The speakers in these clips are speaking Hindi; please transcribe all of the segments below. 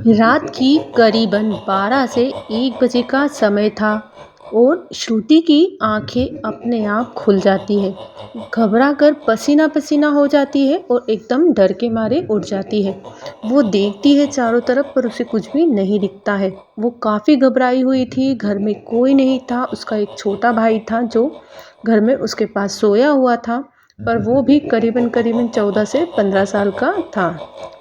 रात की करीबन 12 से 1 बजे का समय था और श्रुति की आंखें अपने आप खुल जाती है। घबरा कर पसीना पसीना हो जाती है और एकदम डर के मारे उठ जाती है। वो देखती है चारों तरफ पर उसे कुछ भी नहीं दिखता है। वो काफ़ी घबराई हुई थी। घर में कोई नहीं था। उसका एक छोटा भाई था जो घर में उसके पास सोया हुआ था, पर वो भी करीबन करीबन 14 से 15 साल का था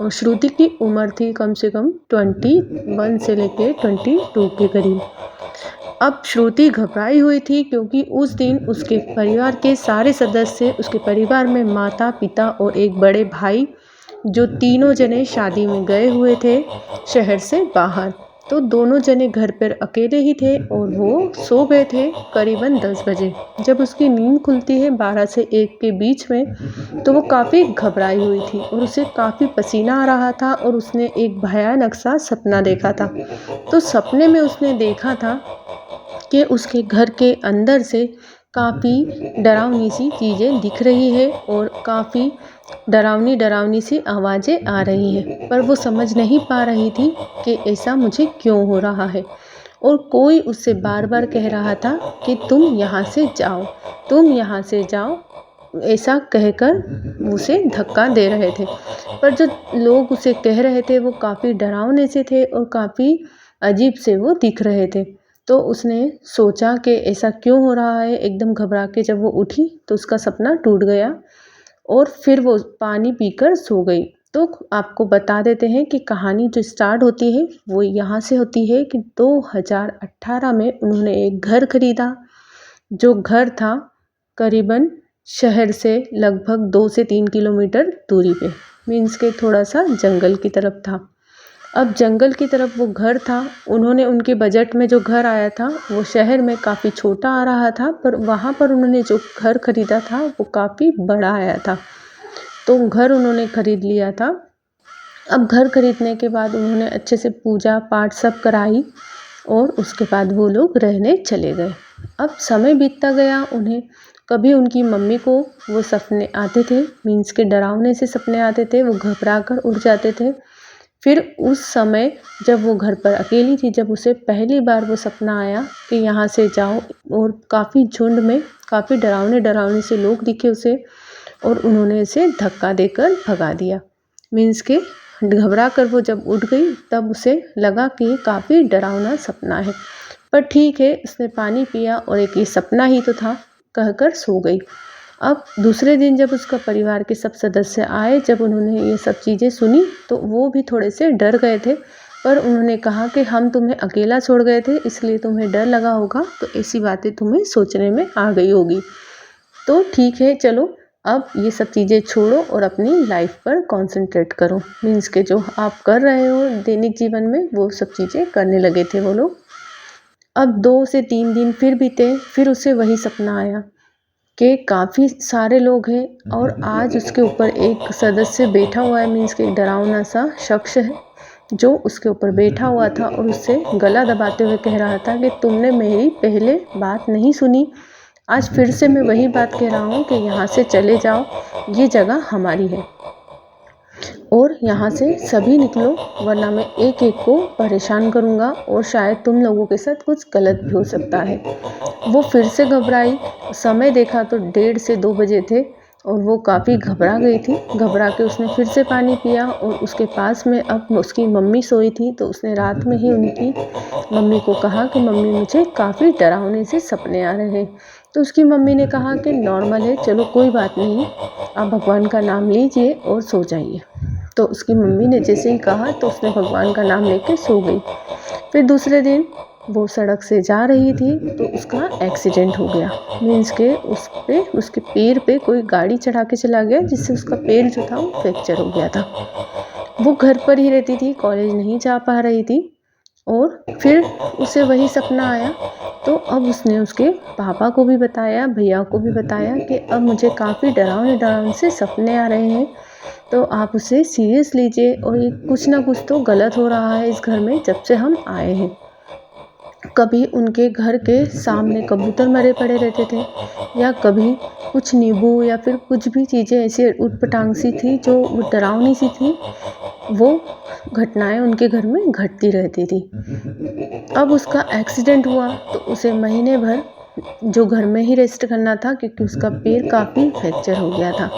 और श्रुति की उम्र थी कम से कम 21 से लेके 22 के करीब। अब श्रुति घबराई हुई थी क्योंकि उस दिन उसके परिवार के सारे सदस्य, उसके परिवार में माता पिता और एक बड़े भाई, जो तीनों जने शादी में गए हुए थे शहर से बाहर, तो दोनों जने घर पर अकेले ही थे और वो सो गए थे करीबन 10 बजे। जब उसकी नींद खुलती है 12 से 1 के बीच में, तो वो काफ़ी घबराई हुई थी और उसे काफ़ी पसीना आ रहा था और उसने एक भयानक सा सपना देखा था। तो सपने में उसने देखा था कि उसके घर के अंदर से काफ़ी डरावनी सी चीज़ें दिख रही है और काफ़ी डरावनी डरावनी सी आवाज़ें आ रही हैं, पर वो समझ नहीं पा रही थी कि ऐसा मुझे क्यों हो रहा है। और कोई उससे बार बार कह रहा था कि तुम यहाँ से जाओ, तुम यहाँ से जाओ, ऐसा कहकर उसे धक्का दे रहे थे। पर जो लोग उसे कह रहे थे वो काफ़ी डरावने से थे और काफ़ी अजीब से वो दिख रहे थे। तो उसने सोचा कि ऐसा क्यों हो रहा है। एकदम घबरा के जब वो उठी तो उसका सपना टूट गया और फिर वो पानी पीकर सो गई। तो आपको बता देते हैं कि कहानी जो स्टार्ट होती है वो यहाँ से होती है कि 2018 में उन्होंने एक घर खरीदा। जो घर था करीबन शहर से लगभग 2 से 3 किलोमीटर दूरी पे, मीन्स के थोड़ा सा जंगल की तरफ था। अब जंगल की तरफ वो घर था। उन्होंने उनके बजट में जो घर आया था वो शहर में काफ़ी छोटा आ रहा था, पर वहाँ पर उन्होंने जो घर खरीदा था वो काफ़ी बड़ा आया था। तो घर उन्होंने खरीद लिया था। अब घर खरीदने के बाद उन्होंने अच्छे से पूजा पाठ सब कराई और उसके बाद वो लोग रहने चले गए। अब समय बीतता गया। उन्हें कभी उनकी मम्मी को वो सपने आते थे, मीन्स के डरावने से सपने आते थे, वो घबरा कर उठ जाते थे। फिर उस समय जब वो घर पर अकेली थी, जब उसे पहली बार वो सपना आया कि यहाँ से जाओ, और काफ़ी झुंड में काफ़ी डरावने डरावने से लोग दिखे उसे और उन्होंने इसे धक्का देकर भगा दिया। मीन्स के घबरा कर वो जब उठ गई तब उसे लगा कि ये काफ़ी डरावना सपना है, पर ठीक है, उसने पानी पिया और एक ये सपना ही तो था कहकर सो गई। अब दूसरे दिन जब उसका परिवार के सब सदस्य आए, जब उन्होंने ये सब चीज़ें सुनी तो वो भी थोड़े से डर गए थे, पर उन्होंने कहा कि हम तुम्हें अकेला छोड़ गए थे इसलिए तुम्हें डर लगा होगा, तो ऐसी बातें तुम्हें सोचने में आ गई होगी। तो ठीक है, चलो अब ये सब चीज़ें छोड़ो और अपनी लाइफ पर कंसंट्रेट करो। मीन्स के जो आप कर रहे हो दैनिक जीवन में वो सब चीज़ें करने लगे थे वो लोग। अब 2 से 3 दिन फिर बीते, फिर उसे वही सपना आया कि काफ़ी सारे लोग हैं और आज उसके ऊपर एक सदस्य बैठा हुआ है, मीन्स कि एक डरावना सा शख्स है जो उसके ऊपर बैठा हुआ था और उससे गला दबाते हुए कह रहा था कि तुमने मेरी पहले बात नहीं सुनी, आज फिर से मैं वही बात कह रहा हूँ कि यहाँ से चले जाओ, ये जगह हमारी है और यहाँ से सभी निकलो, वरना मैं एक एक को परेशान करूँगा और शायद तुम लोगों के साथ कुछ गलत भी हो सकता है। वो फिर से घबराई। समय देखा तो 1:30 से 2 बजे थे और वो काफ़ी घबरा गई थी। घबरा के उसने फिर से पानी पिया और उसके पास में अब उसकी मम्मी सोई थी, तो उसने रात में ही उनकी मम्मी को कहा कि मम्मी मुझे काफ़ी डरावने से सपने आ रहे हैं। तो उसकी मम्मी ने कहा कि नॉर्मल है, चलो कोई बात नहीं, आप भगवान का नाम लीजिए और सो जाइए। तो उसकी मम्मी ने जैसे ही कहा तो उसने भगवान का नाम लेके सो गई। फिर दूसरे दिन वो सड़क से जा रही थी तो उसका एक्सीडेंट हो गया। मीन्स के उसके पैर पे कोई गाड़ी चढ़ा के चला गया, जिससे उसका पैर जो था वो फ्रैक्चर हो गया था। वो घर पर ही रहती थी, कॉलेज नहीं जा पा रही थी और फिर उसे वही सपना आया। तो अब उसने उसके पापा को भी बताया, भैया को भी बताया कि अब मुझे काफ़ी डरावने डरावने से सपने आ रहे हैं, तो आप उसे सीरियस लीजिए और ये कुछ ना कुछ तो गलत हो रहा है इस घर में जब से हम आए हैं। कभी उनके घर के सामने कबूतर मरे पड़े रहते थे, या कभी कुछ नींबू या फिर कुछ भी चीज़ें ऐसी ऊटपटांग सी थी जो डरावनी सी थी, वो घटनाएं उनके घर में घटती रहती थी। अब उसका एक्सीडेंट हुआ तो उसे महीने भर जो घर में ही रेस्ट करना था, क्योंकि उसका पैर काफ़ी फ्रैक्चर हो गया था,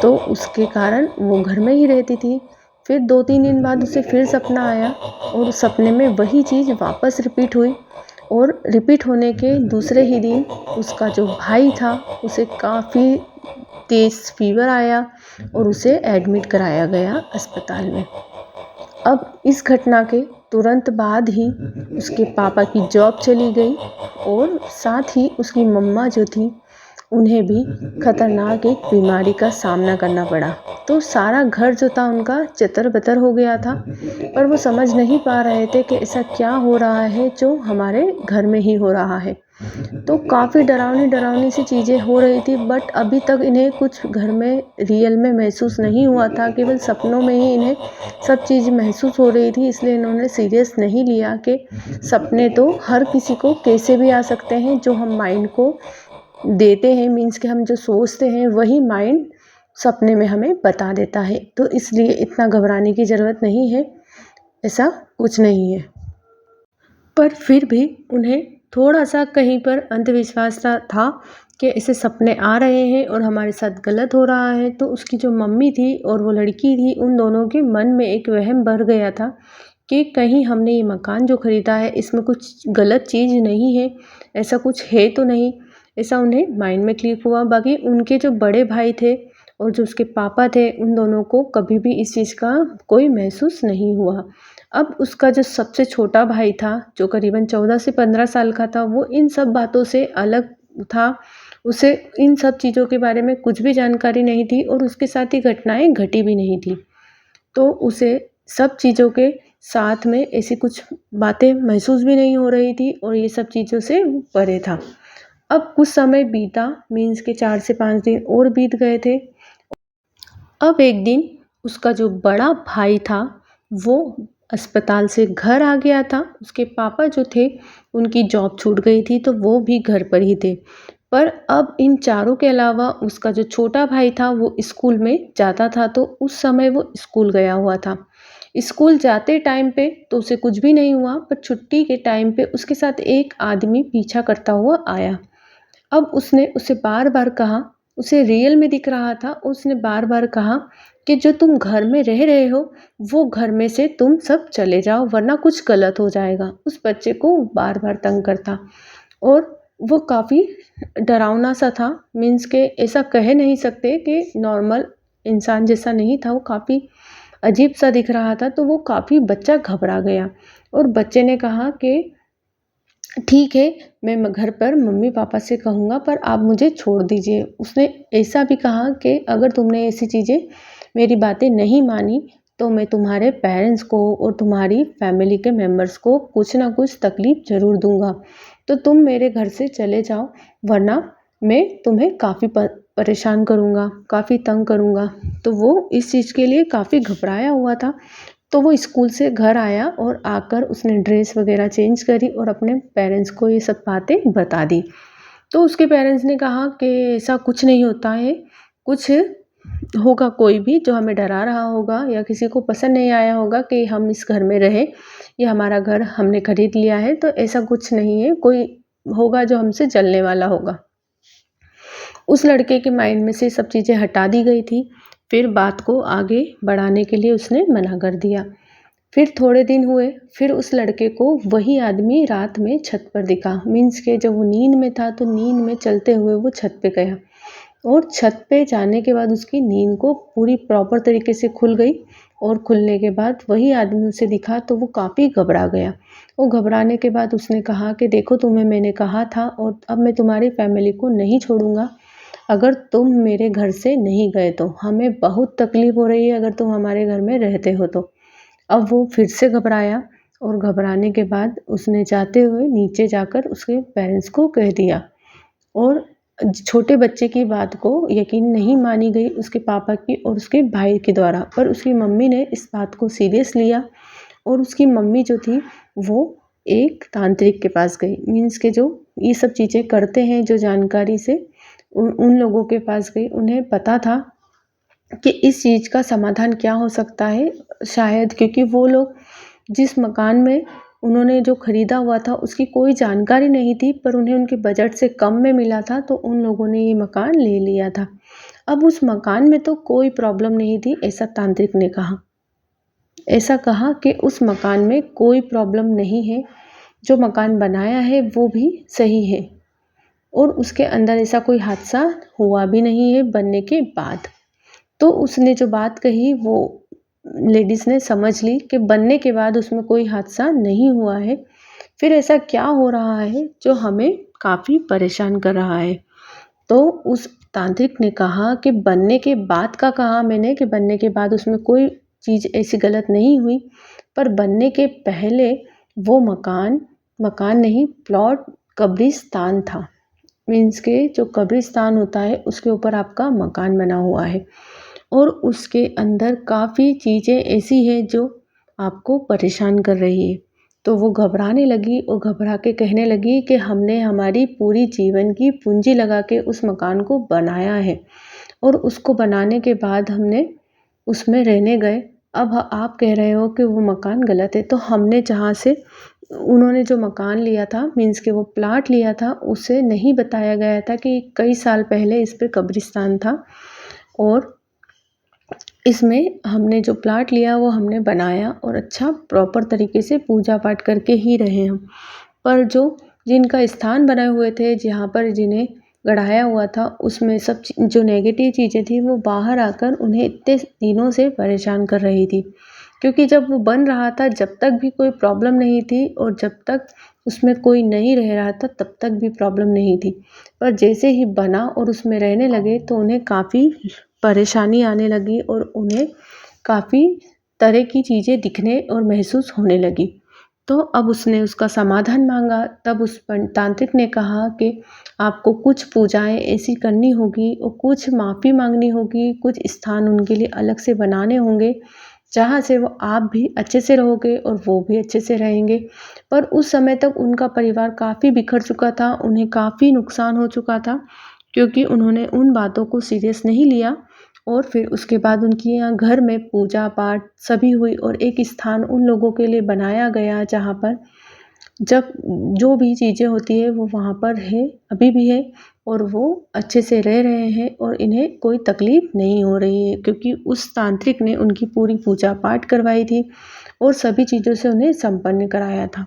तो उसके कारण वो घर में ही रहती थी। फिर 2-3 दिन बाद उसे फिर सपना आया और उस सपने में वही चीज़ वापस रिपीट हुई, और रिपीट होने के दूसरे ही दिन उसका जो भाई था उसे काफ़ी तेज़ फीवर आया और उसे एडमिट कराया गया अस्पताल में। अब इस घटना के तुरंत बाद ही उसके पापा की जॉब चली गई, और साथ ही उसकी मम्मा जो थी उन्हें भी खतरनाक एक बीमारी का सामना करना पड़ा। तो सारा घर जो था उनका चतर-बतर हो गया था, पर वो समझ नहीं पा रहे थे कि ऐसा क्या हो रहा है जो हमारे घर में ही हो रहा है। तो काफ़ी डरावनी-डरावनी सी चीज़ें हो रही थी, बट अभी तक इन्हें कुछ घर में रियल में महसूस नहीं हुआ था, केवल सपनों में ही इन्हें सब चीज़ महसूस हो रही थी, इसलिए इन्होंने सीरियस नहीं लिया कि सपने तो हर किसी को कैसे भी आ सकते हैं, जो हम माइंड को देते हैं, मीन्स कि हम जो सोचते हैं वही माइंड सपने में हमें बता देता है। तो इसलिए इतना घबराने की ज़रूरत नहीं है, ऐसा कुछ नहीं है। पर फिर भी उन्हें थोड़ा-सा कहीं पर अंधविश्वास था कि ऐसे सपने आ रहे हैं और हमारे साथ गलत हो रहा है। तो उसकी जो मम्मी थी और वो लड़की थी, उन दोनों के मन में एक वहम भर गया था कि कहीं हमने ये मकान जो ख़रीदा है इसमें कुछ गलत चीज़ नहीं है, ऐसा कुछ है तो नहीं, ऐसा उन्हें माइंड में क्लिक हुआ। बाकी उनके जो बड़े भाई थे और जो उसके पापा थे, उन दोनों को कभी भी इस चीज़ का कोई महसूस नहीं हुआ। अब उसका जो सबसे छोटा भाई था, जो करीबन 14 से 15 साल का था, वो इन सब बातों से अलग था। उसे इन सब चीज़ों के बारे में कुछ भी जानकारी नहीं थी और उसके साथ ये घटनाएँ घटी भी नहीं थी। तो उसे सब चीज़ों के साथ में ऐसी कुछ बातें महसूस भी नहीं हो रही थी और ये सब चीज़ों से वो परे था। अब कुछ समय बीता, मीन्स के 4 से 5 दिन और बीत गए थे। अब एक दिन उसका जो बड़ा भाई था, वो अस्पताल से घर आ गया था। उसके पापा जो थे, उनकी जॉब छूट गई थी, तो वो भी घर पर ही थे। पर अब इन चारों के अलावा उसका जो छोटा भाई था, वो स्कूल में जाता था, तो उस समय वो स्कूल गया हुआ था। स्कूल जाते टाइम पे तो उसे कुछ भी नहीं हुआ, पर छुट्टी के टाइम पे उसके साथ एक आदमी पीछा करता हुआ आया। अब उसने उसे बार-बार कहा, उसे रियल में दिख रहा था, उसने बार-बार कहा कि जो तुम घर में रह रहे हो, वो घर में से तुम सब चले जाओ, वरना कुछ गलत हो जाएगा। उस बच्चे को बार-बार तंग करता, और वो काफ़ी डरावना-सा था, मीन्स के ऐसा कह नहीं सकते कि नॉर्मल इंसान जैसा नहीं था, वो काफ़ी अजीब-सा दिख रहा था। तो वो काफ़ी बच्चा घबरा गया और बच्चे ने कहा कि ठीक है, मैं घर पर मम्मी-पापा से कहूँगा, पर आप मुझे छोड़ दीजिए। उसने ऐसा भी कहा कि अगर तुमने ऐसी चीज़ें मेरी बातें नहीं मानी, तो मैं तुम्हारे पेरेंट्स को और तुम्हारी फैमिली के मेंबर्स को कुछ ना कुछ तकलीफ़ ज़रूर दूँगा। तो तुम मेरे घर से चले जाओ, वरना मैं तुम्हें काफ़ी परेशान करूँगा, काफ़ी तंग करूँगा। तो वो इस चीज़ के लिए काफ़ी घबराया हुआ था। तो वो स्कूल से घर आया और आकर उसने ड्रेस वगैरह चेंज करी और अपने पेरेंट्स को ये सब बातें बता दी। तो उसके पेरेंट्स ने कहा कि ऐसा कुछ नहीं होता है, कुछ होगा कोई भी जो हमें डरा रहा होगा या किसी को पसंद नहीं आया होगा कि हम इस घर में रहें, ये हमारा घर हमने खरीद लिया है, तो ऐसा कुछ नहीं है, कोई होगा जो हमसे जलने वाला होगा। उस लड़के के माइंड में से सब चीज़ें हटा दी गई थी। फिर बात को आगे बढ़ाने के लिए उसने मना कर दिया। फिर थोड़े दिन हुए, फिर उस लड़के को वही आदमी रात में छत पर दिखा। मीन्स के जब वो नींद में था, तो नींद में चलते हुए वो छत पे गया, और छत पे जाने के बाद उसकी नींद को पूरी प्रॉपर तरीके से खुल गई, और खुलने के बाद वही आदमी उसे दिखा तो वो काफ़ी घबरा गया। वो घबराने के बाद उसने कहा कि देखो, तुम्हें मैंने कहा था और अब मैं तुम्हारी फैमिली को नहीं छोड़ूँगा। अगर तुम मेरे घर से नहीं गए तो हमें बहुत तकलीफ़ हो रही है, अगर तुम हमारे घर में रहते हो तो। अब वो फिर से घबराया, और घबराने के बाद उसने जाते हुए नीचे जाकर उसके पेरेंट्स को कह दिया, और छोटे बच्चे की बात को यकीन नहीं मानी गई उसके पापा की और उसके भाई के द्वारा, पर उसकी मम्मी ने इस बात को सीरियस लिया, और उसकी मम्मी जो थी वो एक तांत्रिक के पास गई, मीन्स के जो ये सब चीज़ें करते हैं, जो जानकारी से उन लोगों के पास गई। उन्हें पता था कि इस चीज़ का समाधान क्या हो सकता है, शायद क्योंकि वो लोग जिस मकान में उन्होंने जो ख़रीदा हुआ था उसकी कोई जानकारी नहीं थी, पर उन्हें उनके बजट से कम में मिला था, तो उन लोगों ने ये मकान ले लिया था। अब उस मकान में तो कोई प्रॉब्लम नहीं थी, ऐसा तांत्रिक ने कहा। ऐसा कहा कि उस मकान में कोई प्रॉब्लम नहीं है, जो मकान बनाया है वो भी सही है और उसके अंदर ऐसा कोई हादसा हुआ भी नहीं है बनने के बाद। तो उसने जो बात कही वो लेडीज़ ने समझ ली कि बनने के बाद उसमें कोई हादसा नहीं हुआ है। फिर ऐसा क्या हो रहा है जो हमें काफ़ी परेशान कर रहा है? तो उस तांत्रिक ने कहा कि बनने के बाद का कहा मैंने कि बनने के बाद उसमें कोई चीज़ ऐसी गलत नहीं हुई, पर बनने के पहले वो मकान नहीं प्लॉट कब्रिस्तान था। मीन्स के जो कब्रिस्तान होता है उसके ऊपर आपका मकान बना हुआ है और उसके अंदर काफ़ी चीज़ें ऐसी हैं जो आपको परेशान कर रही है। तो वो घबराने लगी और घबरा के कहने लगी कि हमने हमारी पूरी जीवन की पूंजी लगा के उस मकान को बनाया है और उसको बनाने के बाद हमने उसमें रहने गए। अब आप कह रहे हो कि वो मकान गलत है, तो हमने जहाँ से उन्होंने जो मकान लिया था, मीन्स कि वो प्लाट लिया था, उसे नहीं बताया गया था कि कई साल पहले इस पे कब्रिस्तान था और इसमें हमने जो प्लाट लिया वो हमने बनाया और अच्छा प्रॉपर तरीके से पूजा पाठ करके ही रहे हम। पर जो जिनका स्थान बनाए हुए थे, जहाँ पर जिन्हें गढ़ाया हुआ था, उसमें सब जो नेगेटिव चीज़ें थी वो बाहर आकर उन्हें इतने दिनों से परेशान कर रही थी। क्योंकि जब वो बन रहा था जब तक भी कोई प्रॉब्लम नहीं थी और जब तक उसमें कोई नहीं रह रहा था तब तक भी प्रॉब्लम नहीं थी। पर जैसे ही बना और उसमें रहने लगे तो उन्हें काफ़ी परेशानी आने लगी और उन्हें काफ़ी तरह की चीज़ें दिखने और महसूस होने लगी। तो अब उसने उसका समाधान माँगा। तब उस तांत्रिक ने कहा कि आपको कुछ पूजाएँ ऐसी करनी होगी और कुछ माफ़ी माँगनी होगी, कुछ स्थान उनके लिए अलग से बनाने होंगे, जहाँ से वो आप भी अच्छे से रहोगे और वो भी अच्छे से रहेंगे। पर उस समय तक उनका परिवार काफ़ी बिखर चुका था, उन्हें काफ़ी नुकसान हो चुका था, क्योंकि उन्होंने उन बातों को सीरियस नहीं लिया और फिर उसके बाद उनके यहाँ घर में पूजा पाठ सभी हुई और एक स्थान उन लोगों के लिए बनाया गया, जहाँ पर जब जो भी चीज़ें होती है वो वहाँ पर है, अभी भी है और वो अच्छे से रह रहे हैं और इन्हें कोई तकलीफ़ नहीं हो रही है, क्योंकि उस तांत्रिक ने उनकी पूरी पूजा पाठ करवाई थी और सभी चीज़ों से उन्हें संपन्न कराया था।